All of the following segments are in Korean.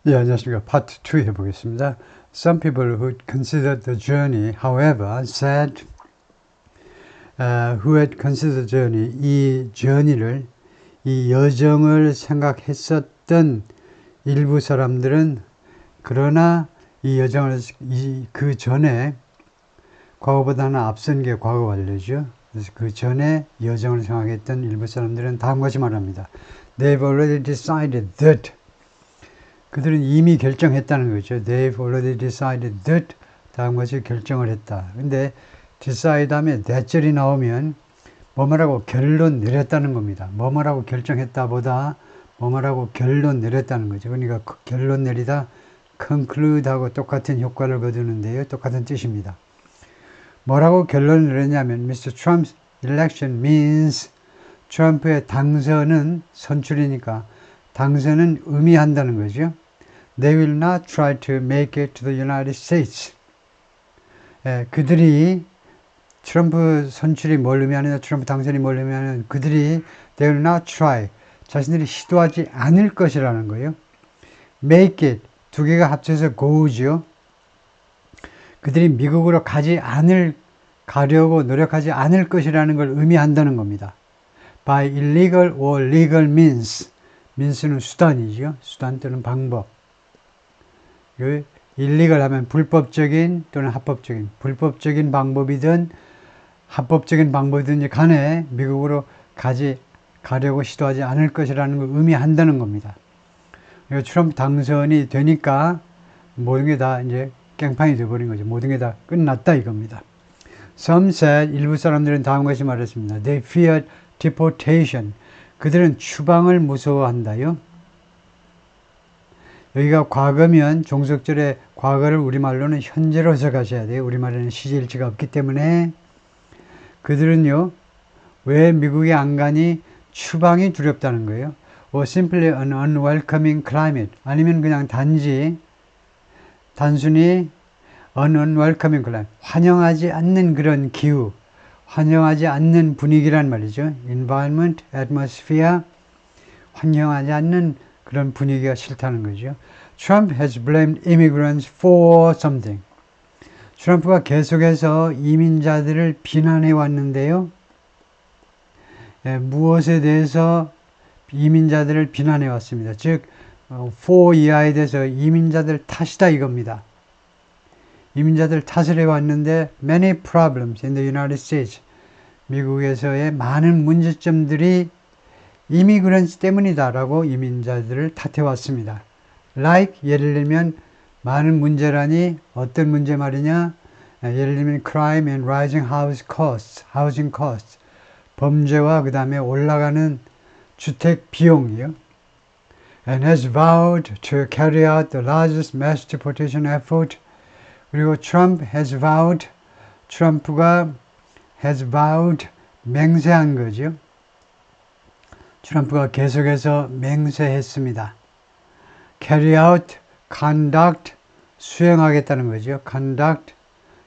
예, 안녕하십니까. 파트 2 해보겠습니다. Some people who considered the journey, however, said, who had considered the journey, 이 journey를, 이 여정을 생각했었던 일부 사람들은, 그러나 이 여정을, 그 전에, 과거보다는 앞선 게 과거 완료죠. 그래서 그 전에 여정을 생각했던 일부 사람들은 다음 것이 말합니다. They've already decided that 그들은 이미 결정했다는 거죠. They've already decided that 다음 것이 결정을 했다. 근데 decide 다음에 that절이 나오면 뭐뭐라고 결론 내렸다는 겁니다. 뭐뭐라고 결정했다 보다 뭐뭐라고 결론 내렸다는 거죠. 그러니까 결론 내리다 conclude하고 똑같은 효과를 거두는데요. 똑같은 뜻입니다. 뭐라고 결론을 내렸냐면 Mr. Trump's election means 트럼프의 당선은 선출이니까 당선은 의미한다는 거죠. They will not try to make it to the United States. 그들이 트럼프 선출이 뭘 의미하느냐, 트럼프 당선이 뭘 의미하느냐, 그들이 they will not try, 자신들이 시도하지 않을 것이라는 거예요. Make it, 두 개가 합쳐서 go죠. 그들이 미국으로 가려고 노력하지 않을 것이라는 걸 의미한다는 겁니다. By illegal or legal means. means는 수단이죠. 수단 또는 방법. illegal 하면 불법적인 또는 합법적인. 불법적인 방법이든 합법적인 방법이든 간에 미국으로 가려고 시도하지 않을 것이라는 걸 의미한다는 겁니다. 트럼프 당선이 되니까 모든 게 다 이제 깽판이 되어버린 거죠. 모든 게 다 끝났다 이겁니다. Some said, 일부 사람들은 다음 것이 말했습니다. They feared deportation. 그들은 추방을 무서워한다요. 여기가 과거면 종속절의 과거를 우리말로는 현재로 해석하셔야 돼요. 우리말에는 시제일치가 없기 때문에 그들은요. 왜 미국에 안 가니? 추방이 두렵다는 거예요. Or simply an unwelcoming climate. 아니면 그냥 단순히 an unwelcoming climate. 환영하지 않는 그런 기후. 환영하지 않는 분위기란 말이죠. environment, atmosphere, 환영하지 않는 그런 분위기가 싫다는 거죠. Trump has blamed immigrants for something. 트럼프가 계속해서 이민자들을 비난해 왔는데요. 무엇에 대해서 이민자들을 비난해 왔습니다. 즉, for 이하에 대해서 이민자들 탓이다 이겁니다. 이민자들 탓을 해왔는데 many problems in the United States 미국에서의 많은 문제점들이 이미그런트 때문이다 라고 이민자들을 탓해왔습니다. Like 예를 들면 많은 문제라니 어떤 문제 말이냐 예를 들면 crime and rising housing costs 범죄와 그 다음에 올라가는 주택 비용이요. And has vowed to carry out the largest mass deportation effort 그리고 트럼프가 has vowed, 맹세한 거죠. 트럼프가 계속해서 맹세했습니다. carry out, conduct, 수행하겠다는 거죠. conduct,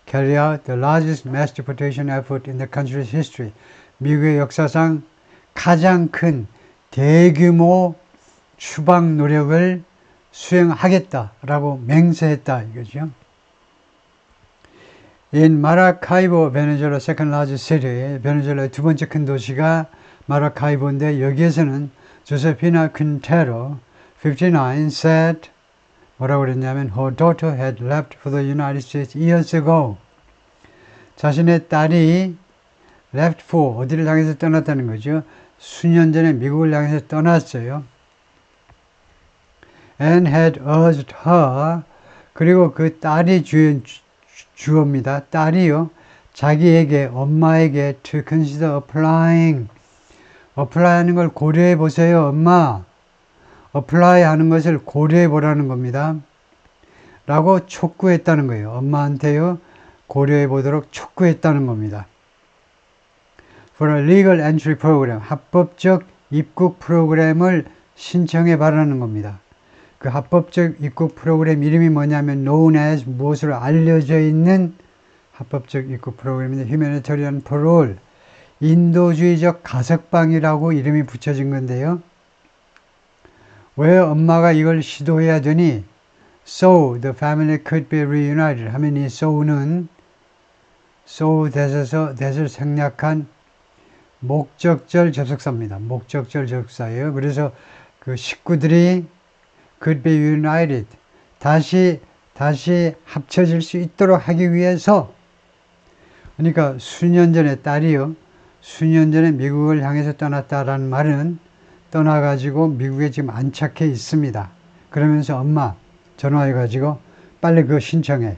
carry out the largest mass deportation effort in the country's history. 미국의 역사상 가장 큰 대규모 추방 노력을 수행하겠다라고 맹세했다 이거죠. In Maracaibo, 베네수엘라 second largest city, 베네수엘라의 두 번째 큰 도시가 마라카이보인데 여기에서는 조세피나 퀸테로 59 said 뭐라고 그랬냐면 her daughter had left for the United States years ago. 자신의 딸이 left for 어디를 향해서 떠났다는 거죠. 수년 전에 미국을 향해서 떠났어요. And had urged her 그리고 그 딸이 주어입니다. 딸이요. 자기에게 엄마에게 to consider apply 하는 걸 고려해 보세요. 엄마. apply 하는 것을 고려해 보라는 겁니다. 라고 촉구했다는 거예요. 엄마한테요. 고려해 보도록 촉구했다는 겁니다. For a legal entry program. 합법적 입국 프로그램을 신청해 바라는 겁니다. 그 합법적 입국 프로그램 이름이 뭐냐면 known as 무엇으로 알려져 있는 합법적 입국 프로그램인데 humanitarian parole 인도주의적 가석방이라고 이름이 붙여진 건데요. 왜 엄마가 이걸 시도해야 되니? so the family could be reunited 하면 이 so는 so that을 생략한 목적절 접속사입니다. 목적절 접속사예요. 그래서 그 식구들이 could be united 다시 합쳐질 수 있도록 하기 위해서 그러니까 수년 전에 딸이요. 수년 전에 미국을 향해서 떠났다라는 말은 떠나가지고 미국에 지금 안착해 있습니다. 그러면서 엄마 전화해가지고 빨리 그거 신청해.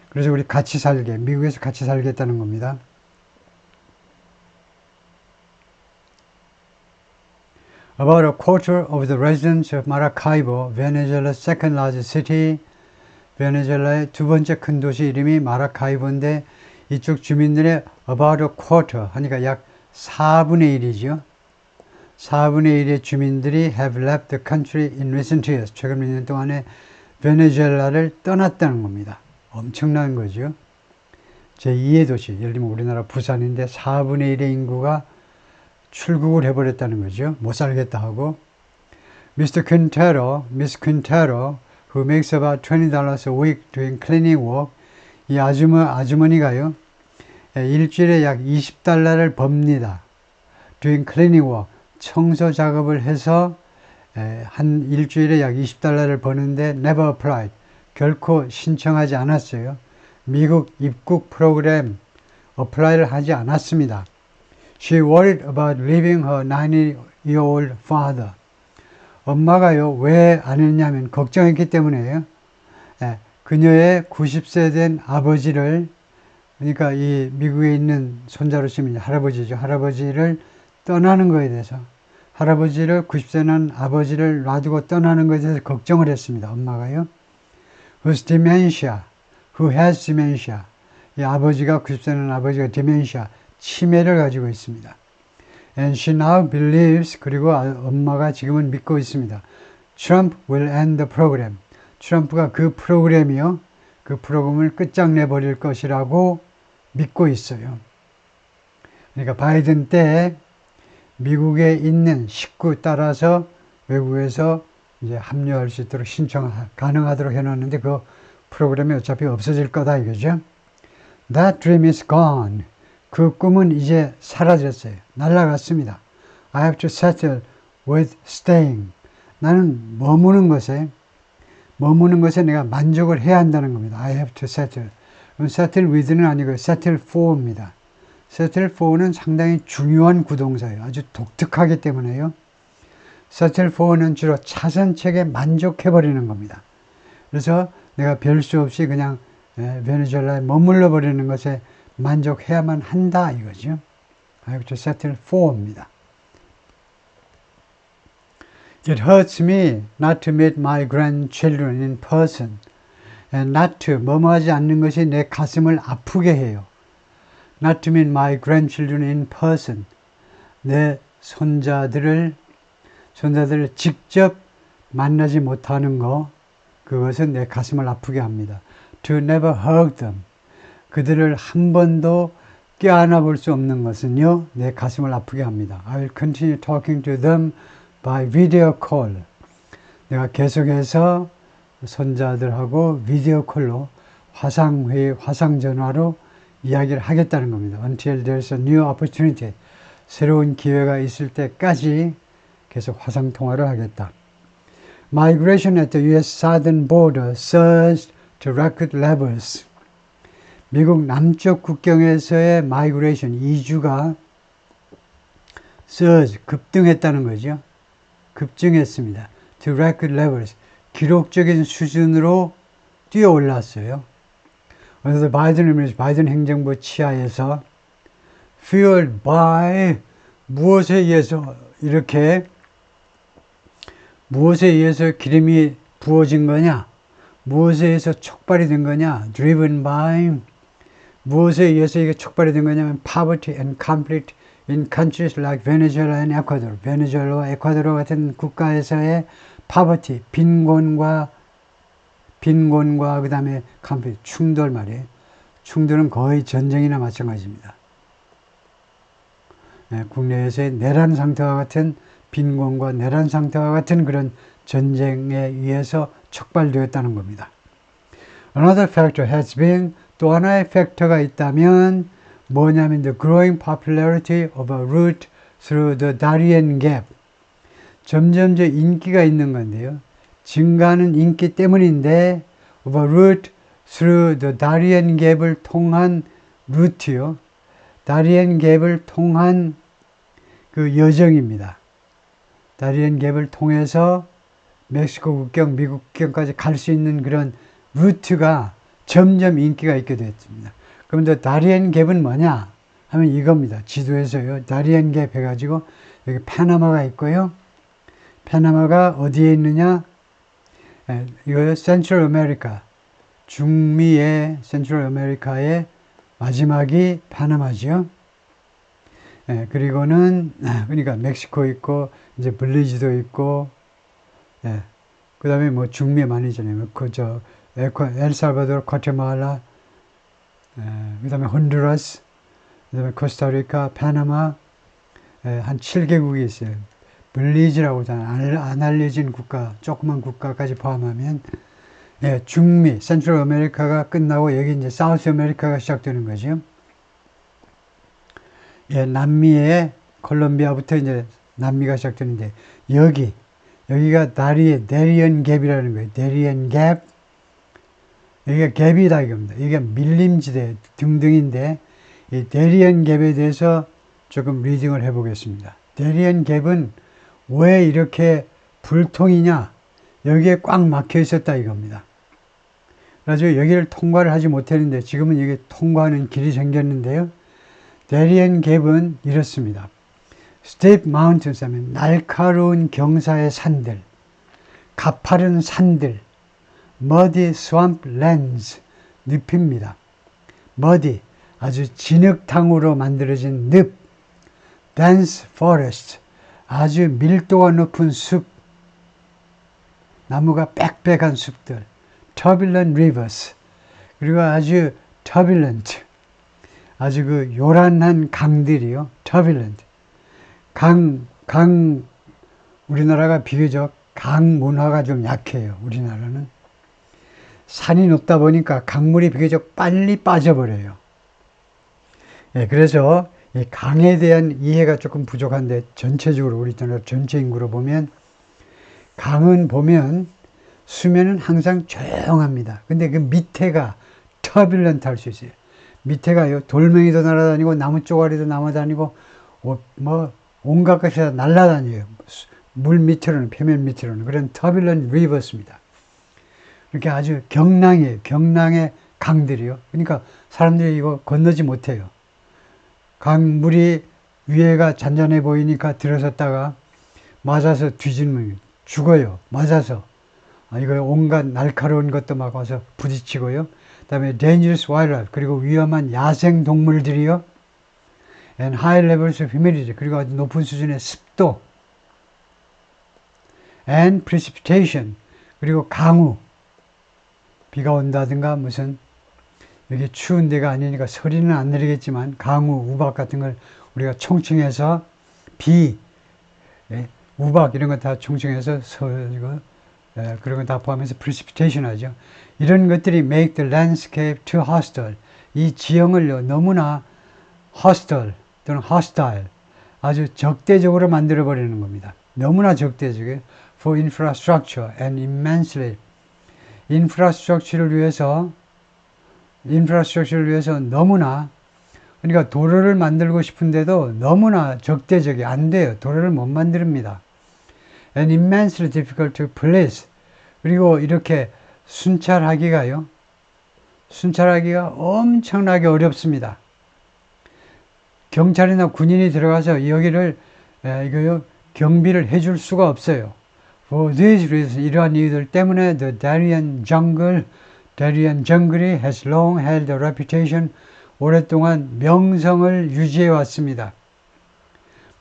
그래서 우리 같이 살게, 미국에서 같이 살겠다는 겁니다. About a quarter of the residents of Maracaibo, Venezuela's second largest city, 베네수엘라의 두 번째 큰 도시 이름이 마라카이보인데 이쪽 주민들의 about a quarter 하니까 약 4분의 1이죠. 4분의 1의 주민들이 have left the country in recent years. 최근 몇 년 동안에 베네수엘라를 떠났다는 겁니다. 엄청난 거죠. 제2의 도시, 예를 들면 우리나라 부산인데 4분의 1의 인구가 출국을 해버렸다는 거죠. 못 살겠다 하고. Mr. Quintero, Miss Quintero, who makes about $20 a week doing cleaning work, 이 아주머니가요, 일주일에 약 $20를 법니다. doing cleaning work, 청소 작업을 해서 한 일주일에 약 $20를 버는데 never applied, 결코 신청하지 않았어요. 미국 입국 프로그램 apply를 하지 않았습니다. She worried about leaving her 90-year-old father. 엄마가요, 왜 안 했냐면 걱정했기 때문에요. 그녀의 90세 된 아버지를, 그러니까 이 미국에 있는 손자로 치면 할아버지죠. 할아버지를 떠나는 거에 대해서, 할아버지를 90세 난 아버지를 놔두고 떠나는 것에 대해서 걱정을 했습니다. 엄마가요. Whose dementia, who has dementia. 이 아버지가 90세 난 아버지가 dementia, 치매를 가지고 있습니다. And she now believes, 그리고 엄마가 지금은 믿고 있습니다. Trump will end the program. 트럼프가 그 프로그램이요, 그 프로그램을 끝장내버릴 것이라고 믿고 있어요. 그러니까 바이든 때 미국에 있는 식구 따라서 외국에서 이제 합류할 수 있도록 신청 가능하도록 해놨는데 그 프로그램이 어차피 없어질 거다 이거죠. That dream is gone. 그 꿈은 이제 사라졌어요. 날아갔습니다. I have to settle with staying. 나는 머무는 것에 내가 만족을 해야 한다는 겁니다. I have to settle. settle with는 아니고 settle for입니다. settle for는 상당히 중요한 구동사예요. 아주 독특하기 때문에요. settle for는 주로 차선책에 만족해버리는 겁니다. 그래서 내가 별 수 없이 그냥 베네수엘라에 머물러 버리는 것에 만족해야만 한다 이거죠. I have to settle for입니다. It hurts me not to meet my grandchildren in person. And not to, 뭐뭐하지 않는 것이 내 가슴을 아프게 해요. Not to meet my grandchildren in person. 내 손자들을 직접 만나지 못하는 거, 그것은 내 가슴을 아프게 합니다. To never hug them. 그들을 한 번도 껴안아 볼 수 없는 것은요, 내 가슴을 아프게 합니다. I will continue talking to them by video call. 내가 계속해서 손자들하고 비디오 콜로 화상회의, 화상전화로 이야기를 하겠다는 겁니다. Until there's a new opportunity. 새로운 기회가 있을 때까지 계속 화상통화를 하겠다. Migration at the U.S. southern border surged to record levels. 미국 남쪽 국경에서의 migration, 이주가 surge, 급등했다는 거죠. 급증했습니다. To record levels, 기록적인 수준으로 뛰어올랐어요. 그래서 바이든 행정부 치하에서 fueled by 무엇에 의해서 이렇게 무엇에 의해서 기름이 부어진 거냐? 무엇에 의해서 촉발이 된 거냐? driven by 무엇에 의해서 이게 촉발이 된 거냐면 poverty and conflict in countries like Venezuela and Ecuador. 베네수엘라와 에콰도르 같은 국가에서의 poverty, 빈곤과 그 다음에 conflict, 충돌 말이에요. 충돌은 거의 전쟁이나 마찬가지입니다. 네, 국내에서의 내란 상태와 같은 빈곤과 내란 상태와 같은 그런 전쟁에 의해서 촉발되었다는 겁니다. Another factor has been, 또 하나의 팩터가 있다면 뭐냐면 the growing popularity of a route through the Darien Gap. 점점 더 인기가 있는 건데요. 증가하는 인기 때문인데 of a route through the Darien Gap을 통한 루트요. 다리엔 갭을 통한 그 여정입니다. 다리엔 갭을 통해서 멕시코 국경, 미국 국경까지 갈 수 있는 그런 루트가 점점 인기가 있게 됐습니다. 그럼 또 다리엔 갭은 뭐냐 하면 이겁니다. 지도에서요. 다리엔 갭 해가지고 여기 파나마가 있고요. 파나마가 어디에 있느냐? 이거요. 센트럴 아메리카. 중미의 센트럴 아메리카의 마지막이 파나마죠. 그리고는 그러니까 멕시코 있고 이제 블리즈도 있고, 그 다음에 뭐 중미에 많이 있잖아요. 그저 엘살바도르, 과테말라, 그 다음에 혼두라스, 그 다음에 코스타리카, 파나마, 한 7개국이 있어요. 블리즈라고 안 알려진 국가, 조그만 국가까지 포함하면, 중미, 센트럴 아메리카가 끝나고 여기 이제 사우스 아메리카가 시작되는 거죠. 남미의 콜롬비아부터 이제 남미가 시작되는데, 여기가 데리언 갭이라는 거예요. 데리언 갭. 여기가 갭이다 이겁니다. 이게 밀림지대 등등인데, 이 데리언 갭에 대해서 조금 리딩을 해보겠습니다. 데리언 갭은 왜 이렇게 불통이냐? 여기에 꽉 막혀 있었다 이겁니다. 그래서 여기를 통과를 하지 못했는데 지금은 여기 통과하는 길이 생겼는데요. 데리엔 갭은 이렇습니다. steep mountains 하면 날카로운 경사의 산들, 가파른 산들, muddy swamp lands, 늪입니다. muddy, 아주 진흙탕으로 만들어진 늪, dense forest, 아주 밀도가 높은 숲, 나무가 빽빽한 숲들, turbulent rivers, 그리고 아주 turbulent, 아주 그 요란한 강들이요. turbulent. 우리나라가 비교적 강 문화가 좀 약해요. 우리나라는. 산이 높다 보니까 강물이 비교적 빨리 빠져버려요. 그래서 이 강에 대한 이해가 조금 부족한데 전체적으로 우리나라 전체 인구로 보면 강은 보면 수면은 항상 조용합니다. 근데 그 밑에가 터뷸런트 할 수 있어요. 밑에가요, 돌멩이도 날아다니고, 나무 쪼가리도 날아다니고, 뭐, 온갖 것이 다 날아다녀요. 물 밑으로는, 표면 밑으로는. 그런 터뷸런트 리버스입니다. 이렇게 아주 경랑이에요. 경랑의 강들이요. 그러니까 사람들이 이거 건너지 못해요. 강물이 위에가 잔잔해 보이니까 들어섰다가 맞아서 뒤집으면 죽어요. 맞아서. 이거 온갖 날카로운 것도 막 와서 부딪히고요. 그 다음에 dangerous wildlife, 그리고 위험한 야생 동물들이요. and high levels of humidity, 그리고 아주 높은 수준의 습도. and precipitation, 그리고 강우. 비가 온다든가 무슨 여기 추운 데가 아니니까 서리는 안 내리겠지만 강우, 우박 같은 걸 우리가 총칭해서 비, 우박 이런 거 다 총칭해서 그런 거 다 포함해서 precipitation 하죠. 이런 것들이 make the landscape too hostile. 이 지형을 너무나 hostile 또는 hostile, 아주 적대적으로 만들어 버리는 겁니다. 너무나 적대적이에요. for infrastructure and immensely. 인프라스트럭처를 위해서 너무나, 그러니까 도로를 만들고 싶은데도 너무나 적대적이 안 돼요. 도로를 못 만듭니다. and immensely difficult to police. 그리고 이렇게 순찰하기가 엄청나게 어렵습니다. 경찰이나 군인이 들어가서 여기를 경비를 해줄 수가 없어요. For these reasons, 이러한 이유들 때문에 the Darien jungle이 has long held a reputation, 오랫동안 명성을 유지해 왔습니다.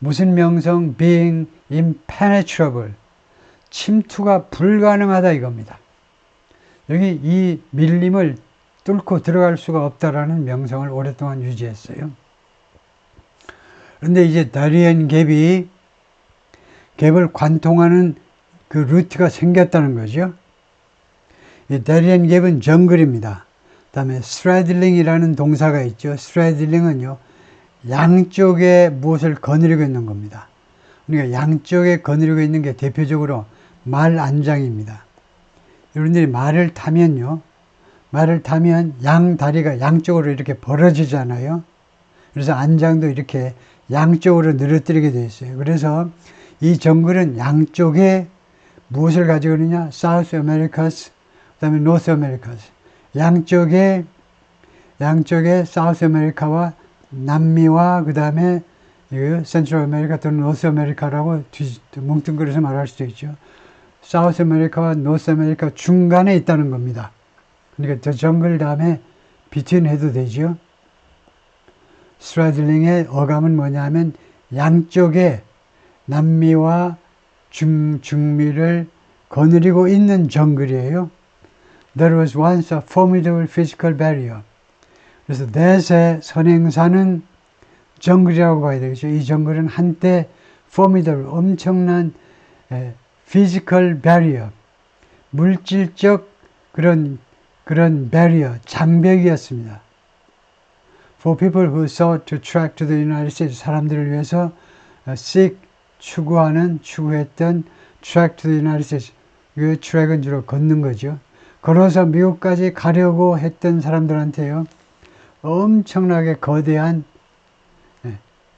무슨 명성? being impenetrable, 침투가 불가능하다 이겁니다. 여기 이 밀림을 뚫고 들어갈 수가 없다라는 명성을 오랫동안 유지했어요. 그런데 이제 다리엔 갭을 관통하는 그 루트가 생겼다는 거죠. 이 대리한 갭은 정글입니다. 그 다음에 straddling이라는 동사가 있죠. straddling은요, 양쪽에 무엇을 거느리고 있는 겁니다. 그러니까 양쪽에 거느리고 있는 게 대표적으로 말 안장입니다. 여러분들이 말을 타면요, 말을 타면 양 다리가 양쪽으로 이렇게 벌어지잖아요. 그래서 안장도 이렇게 양쪽으로 늘어뜨리게 되어 있어요. 그래서 이 정글은 양쪽에 무엇을 가지고 있느냐? South Americas, 그 다음에 North Americas. 양쪽에 South America와 남미와 그 다음에 Central America 또는 North America라고 뭉뚱그려서 말할 수도 있죠. South America와 North America 중간에 있다는 겁니다. 그러니까 저 정글 다음에 between 해도 되죠. straddling의 어감은 뭐냐면 양쪽에 남미와 중미를 거느리고 있는 정글이에요. There was once a formidable physical barrier. 그래서 대세 선행사는 정글이라고 봐야 되겠죠. 이 정글은 한때 formidable, 엄청난 physical barrier, 물질적 그런 barrier, 장벽이었습니다. For people who sought to track to the United States, 사람들을 위해서 추구했던 track to the United States, 그 track은 주로 걷는 거죠. 걸어서 미국까지 가려고 했던 사람들한테요, 엄청나게 거대한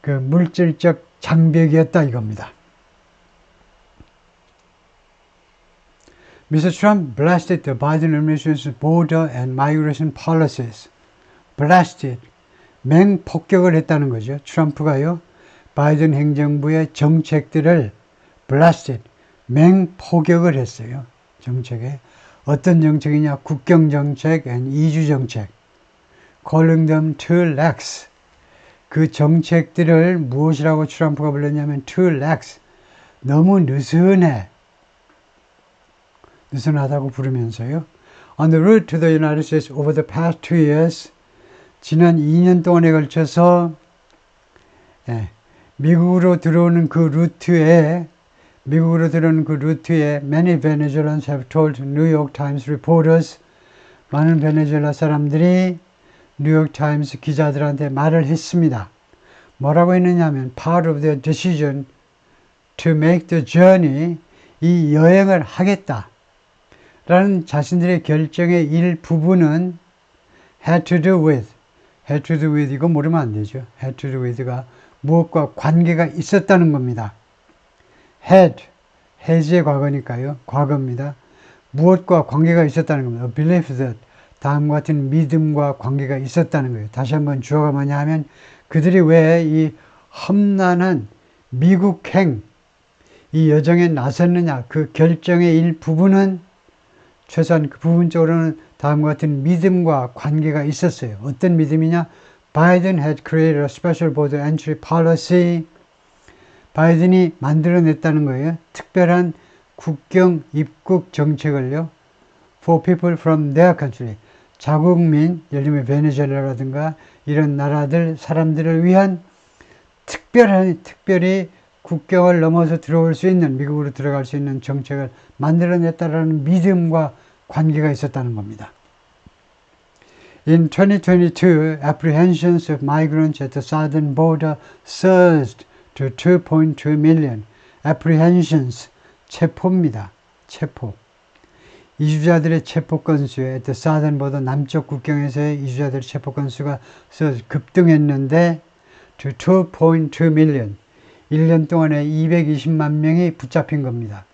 그 물질적 장벽이었다 이겁니다. Mr. Trump blasted the Biden administration's border and migration policies. blasted, 맹폭격을 했다는 거죠. 트럼프가요, 바이든 행정부의 정책들을 blasted, 맹폭격을 했어요. 정책에. 어떤 정책이냐? 국경정책 and 이주정책. calling them too lax. 그 정책들을 무엇이라고 트럼프가 불렀냐면 too lax, 너무 느슨하다고 부르면서요. On the route to the United States over the past 2 years, 지난 2년 동안에 걸쳐서 미국으로 들어오는 그 루트에 many Venezuelans have told New York Times reporters, 많은 베네수엘라 사람들이 뉴욕 타임스 기자들한테 말을 했습니다. 뭐라고 했느냐면 part of their decision to make the journey, 이 여행을 하겠다 라는 자신들의 결정의 일부분은 had to do with 이거 모르면 안 되죠. had to do with가 무엇과 관계가 있었다는 겁니다. has의 과거니까요. 과거입니다. 무엇과 관계가 있었다는 겁니다. A belief that, 다음과 같은 믿음과 관계가 있었다는 거예요. 다시 한번 주어가 뭐냐 하면 그들이 왜 이 험난한 미국행 이 여정에 나섰느냐, 그 결정의 일부분은 최소한 그 부분적으로는 다음과 같은 믿음과 관계가 있었어요. 어떤 믿음이냐? Biden had created a special border entry policy. 바이든이 만들어냈다는 거예요. 특별한 국경 입국 정책을요. For people from their country. 자국민, 예를 들면 베네수엘라라든가 이런 나라들, 사람들을 위한 특별히 국경을 넘어서 들어올 수 있는, 미국으로 들어갈 수 있는 정책을 만들어냈다라는 믿음과 관계가 있었다는 겁니다. In 2022, apprehensions of migrants at the southern border surged to 2.2 million. apprehensions, 체포입니다. 체포. 이주자들의 체포 건수에 at the southern border, 남쪽 국경에서의 이주자들의 체포 건수가 급등했는데 to 2.2 million. 1년 동안에 220만 명이 붙잡힌 겁니다.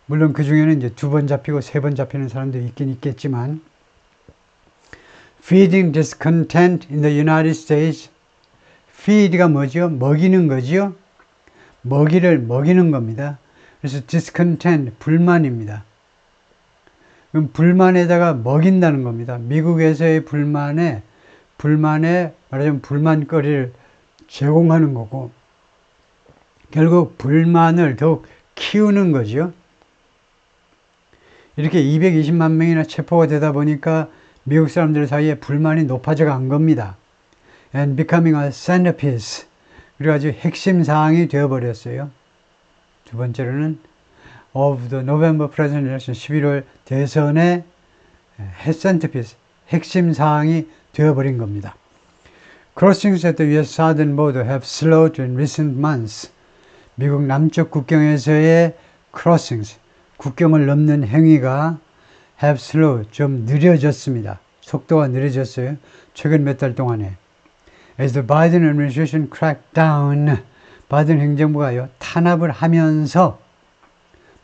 물론 그 중에는 이제 2번 잡히고 3번 잡히는 사람도 있긴 있겠지만, feeding discontent in the United States. feed가 뭐죠? 먹이는 거죠? 먹이는 겁니다. 그래서 discontent, 불만입니다. 그럼 불만에다가 먹인다는 겁니다. 미국에서의 불만에 말하자면 불만거리를 제공하는 거고, 결국 불만을 더욱 키우는 거죠. 이렇게 220만 명이나 체포가 되다 보니까 미국 사람들 사이에 불만이 높아져 간 겁니다. And becoming a centerpiece. 그래가지고 핵심 사항이 되어버렸어요. 두 번째로는 of the November presidential election, 11월 대선의 centerpiece, 핵심 사항이 되어버린 겁니다. Crossings at the US southern border have slowed in recent months. 미국 남쪽 국경에서의 crossings, 국경을 넘는 행위가 have slowed, 좀 느려졌습니다. 속도가 느려졌어요. 최근 몇 달 동안에. As the Biden administration cracked down, 바이든 행정부가요, 탄압을 하면서,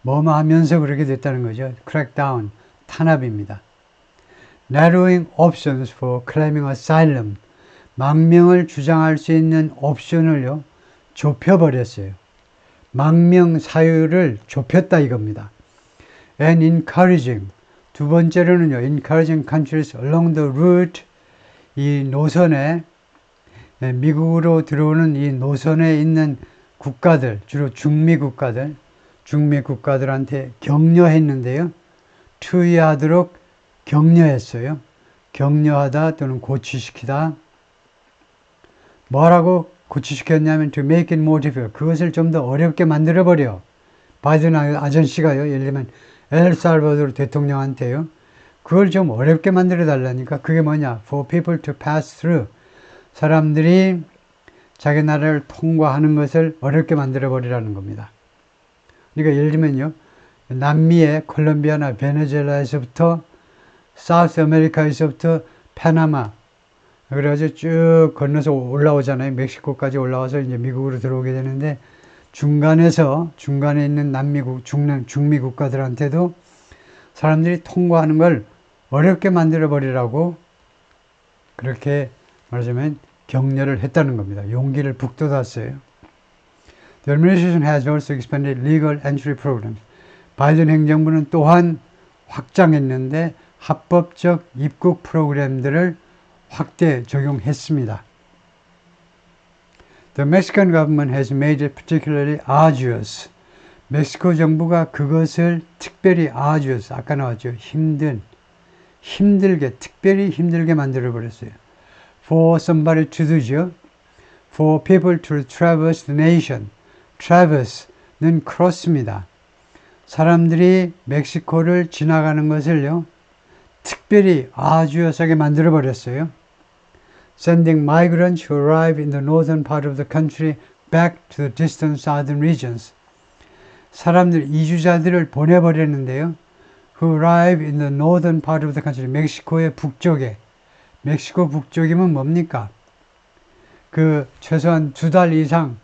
뭐뭐 하면서 그렇게 됐다는 거죠. crack down, 탄압입니다. Narrowing options for claiming asylum, 망명을 주장할 수 있는 옵션을요, 좁혀버렸어요. 망명 사유를 좁혔다 이겁니다. And encouraging, 두 번째로는요, encouraging countries along the route, 이 노선에, 미국으로 들어오는 이 노선에 있는 국가들, 주로 중미 국가들한테 격려했는데요. 투의하도록 격려했어요. 격려하다 또는 고취시키다. 뭐라고 고취시켰냐면 to make it more difficult. 그것을 좀 더 어렵게 만들어버려. 바이든 아저씨가요. 예를 들면 엘살바도르 대통령한테요. 그걸 좀 어렵게 만들어 달라니까. 그게 뭐냐? For people to pass through. 사람들이 자기 나라를 통과하는 것을 어렵게 만들어 버리라는 겁니다. 그러니까 예를 들면요. 남미의 콜롬비아나 베네수엘라에서부터 사우스 아메리카에서부터 파나마 그래가지고 쭉 건너서 올라오잖아요. 멕시코까지 올라와서 이제 미국으로 들어오게 되는데 중간에 있는 남미국, 중미 국가들한테도 사람들이 통과하는 걸 어렵게 만들어 버리라고 그렇게 말하자면 격려를 했다는 겁니다. 용기를 북돋았어요. The administration has also expanded legal entry programs. 바이든 행정부는 또한 확장했는데 합법적 입국 프로그램들을 확대 적용했습니다. The Mexican government has made it particularly arduous. 멕시코 정부가 그것을 특별히 arduous, 아까 나왔죠. 특별히 힘들게 만들어버렸어요. For somebody to do죠. For people to traverse the nation. traverse는 cross입니다. 사람들이 멕시코를 지나가는 것을요. 특별히 arduous하게 만들어버렸어요. Sending migrants who arrive in the northern part of the country back to the distant southern regions. 이주자들을 보내버렸는데요. Who arrive in the northern part of the country. 멕시코의 북쪽에. 멕시코 북쪽이면 뭡니까? 최소한 2달 이상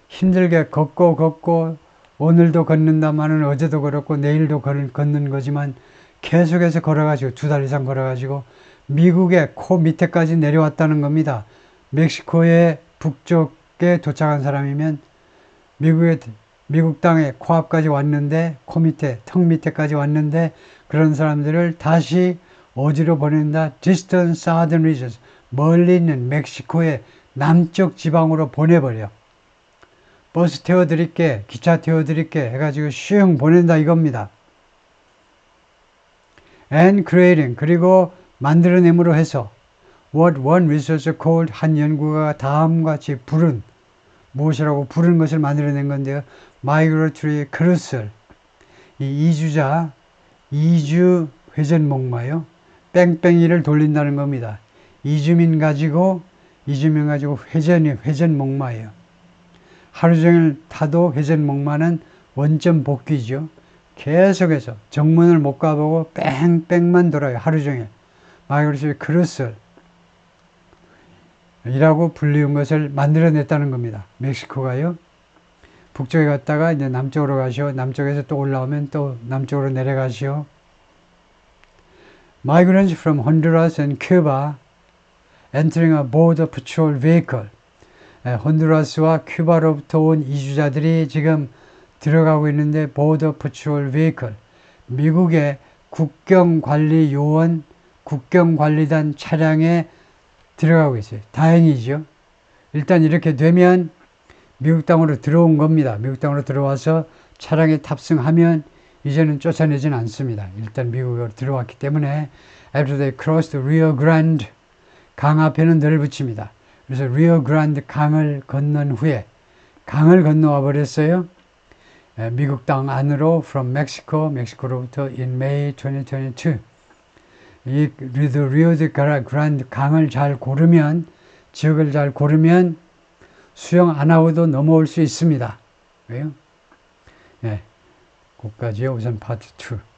힘들게 걷고 오늘도 걷는다마는 어제도 걸었고 내일도 걷는 거지만 계속해서 걸어가지고 2달 이상 걸어가지고 미국의 코 밑에까지 내려왔다는 겁니다. 멕시코의 북쪽에 도착한 사람이면 미국 땅에 코앞까지 왔는데 턱 밑에까지 왔는데 그런 사람들을 다시 어디로 보낸다? Distant Southern Regions, 멀리 있는 멕시코의 남쪽 지방으로 보내버려. 버스 태워드릴게, 기차 태워드릴게 해가지고 슝 보낸다 이겁니다. And creating, 그리고 만들어냄으로 해서 what one researcher called, 한 연구가가 다음과 같이 무엇이라고 부른 것을 만들어낸 건데요. Migratory carousel, 이 이주 회전목마요. 뺑뺑이를 돌린다는 겁니다. 이주민 가지고 회전목마예요. 하루 종일 타도 회전목마는 원점 복귀죠. 계속해서 정문을 못 가보고 뺑뺑만 돌아요. 하루 종일. 마이그레이션 크루셀 이라고 불리운 것을 만들어냈다는 겁니다. 멕시코가요. 북쪽에 갔다가 이제 남쪽으로 가시오. 남쪽에서 또 올라오면 또 남쪽으로 내려가시오. Migrants from Honduras and Cuba entering a border patrol vehicle. 혼두라스와 큐바로부터 온 이주자들이 지금 들어가고 있는데 border patrol vehicle. 미국의 국경관리 요원, 국경관리단 차량에 들어가고 있어요. 다행이죠. 일단 이렇게 되면 미국 땅으로 들어온 겁니다. 미국 땅으로 들어와서 차량에 탑승하면 이제는 쫓아내지는 않습니다. 일단 미국으로 들어왔기 때문에 after they crossed the Rio Grande, 강 앞에는 늘 붙입니다. 그래서 Rio Grande 강을 건넌 후에 강을 건너와 버렸어요. 미국 땅 안으로 from Mexico, 멕시코로부터 in May 2022. 이 리오드 그란드 강을 잘 고르면, 지역을 잘 고르면 수영 안 하고도 넘어올 수 있습니다. 왜요? 네, 거기까지요. 우선 파트 2.